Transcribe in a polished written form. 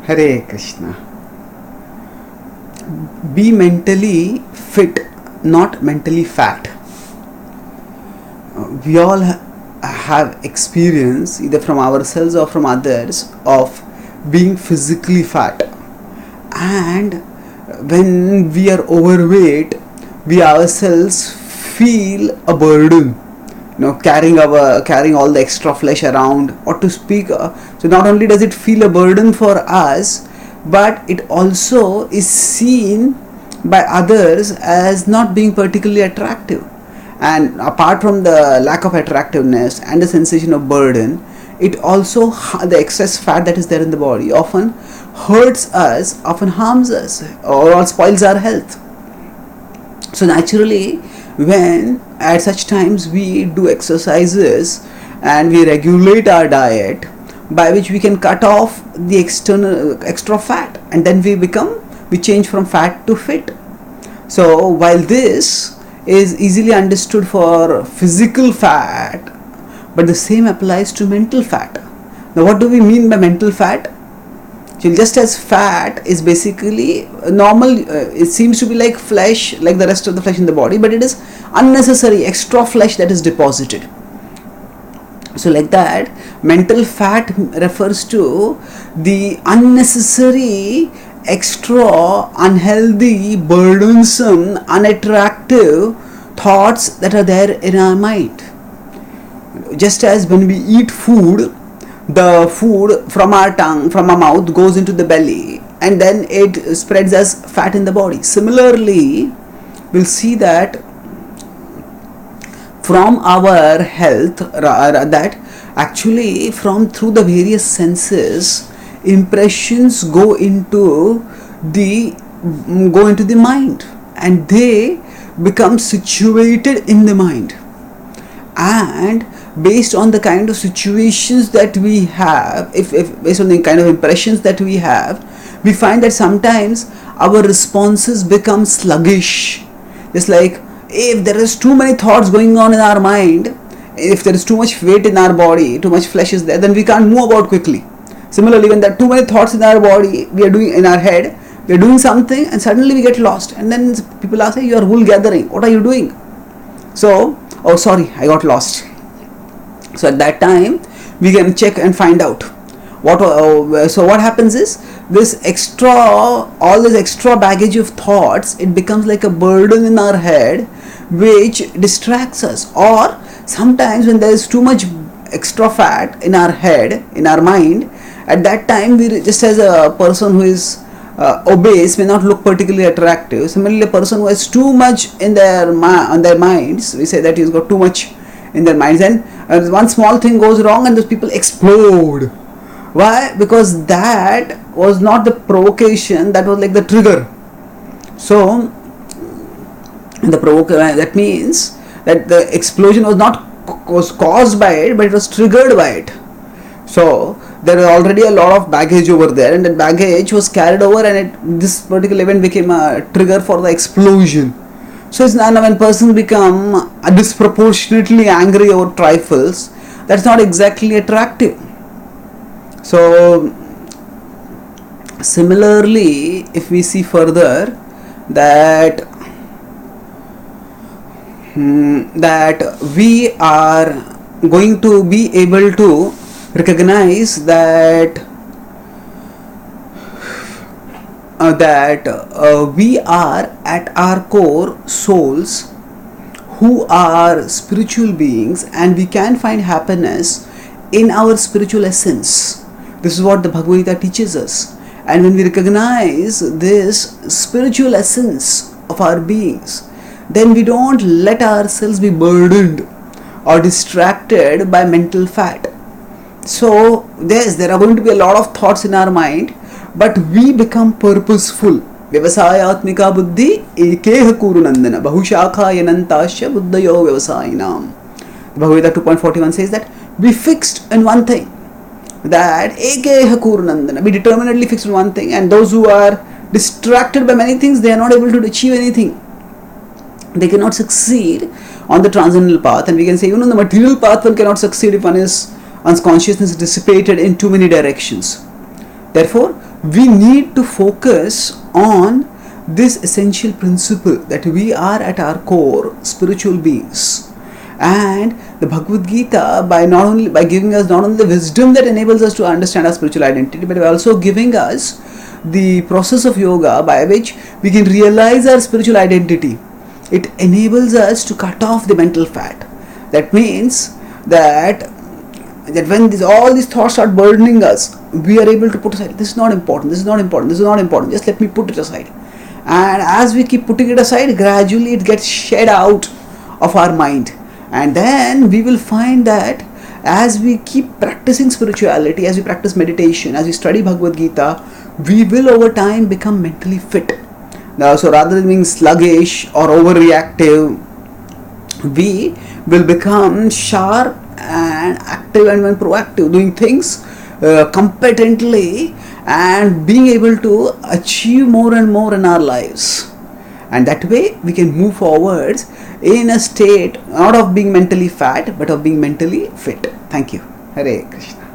Hare Krishna. Be mentally fit, not mentally fat. We all have experience, either from ourselves or from others, of being physically fat. And when we are overweight, we ourselves feel a burden, carrying all the extra flesh around, or to speak. So not only does it feel a burden for us, but it also is seen by others as not being particularly attractive. And apart from the lack of attractiveness and the sensation of burden, it also, the excess fat that is there in the body often hurts us, often harms us, or spoils our health. So naturally, when at such times we do exercises and we regulate our diet, by which we can cut off the extra fat, and then we change from fat to fit. So while this is easily understood for physical fat, but the same applies to mental fat. Now what do we mean by mental fat? So just as fat is basically normal, it seems to be like flesh, like the rest of the flesh in the body, but it is unnecessary extra flesh that is deposited. So like that, mental fat refers to the unnecessary, extra, unhealthy, burdensome, unattractive thoughts that are there in our mind. Just as when we eat food, the food from our tongue, from our mouth, goes into the belly, and then it spreads as fat in the body. Similarly, we'll see that from our health, that actually through the various senses, impressions go into the mind, and they become situated in the mind. And based on the kind of situations that we have, if based on the kind of impressions that we have, we find that sometimes our responses become sluggish. Just like if there is too many thoughts going on in our mind, if there is too much weight in our body, too much flesh is there, then we can't move about quickly. Similarly, when there are too many thoughts in our body, we are doing something, and suddenly we get lost, and then people ask, "Hey, you are wool gathering, what are you doing?" So, "Oh sorry, I got lost." So at that time, we can check and find out so what happens is, all this extra baggage of thoughts, it becomes like a burden in our head, which distracts us. Or sometimes when there is too much extra fat in our head, in our mind, at that time, we just as a person who is obese may not look particularly attractive. Similarly, a person who has too much in on their minds, we say that he's got too much in their minds, and one small thing goes wrong and those people explode. Why? Because that was not the provocation, that was like the trigger. So that means that the explosion was caused by it, but it was triggered by it. So there was already a lot of baggage over there, and that baggage was carried over, and this particular event became a trigger for the explosion. So it's now when persons become disproportionately angry over trifles, that's not exactly attractive. So similarly, if we see further that we are going to be able to recognize that we are at our core souls who are spiritual beings, and we can find happiness in our spiritual essence. This is what the Bhagavad Gita teaches us. And when we recognize this spiritual essence of our beings, then we don't let ourselves be burdened or distracted by mental fat. So there are going to be a lot of thoughts in our mind, but we become purposeful. Vyavasayatmika buddhi ekeha kurunandana bahushakha yanantasya buddhayo vyavasayinam. Bhagavad Gita 2.41 says that be fixed in one thing. That ekeha kurunandana, be determinedly fixed in one thing, and those who are distracted by many things, they are not able to achieve anything. They cannot succeed on the transcendental path, and we can say even on the material path one cannot succeed if one's consciousness is dissipated in too many directions. Therefore, we need to focus on this essential principle that we are at our core spiritual beings. And the Bhagavad Gita, by giving us not only the wisdom that enables us to understand our spiritual identity, but also giving us the process of yoga by which we can realize our spiritual identity. It enables us to cut off the mental fat. That means that when all these thoughts start burdening us, we are able to put aside, this is not important, this is not important, this is not important, just let me put it aside. And as we keep putting it aside, gradually it gets shed out of our mind. And then we will find that as we keep practicing spirituality, as we practice meditation, as we study Bhagavad Gita, we will over time become mentally fit. Now, so rather than being sluggish or overreactive, we will become sharp and active and proactive, doing things competently and being able to achieve more and more in our lives. And that way we can move forwards in a state not of being mentally fat but of being mentally fit. Thank you. Hare Krishna.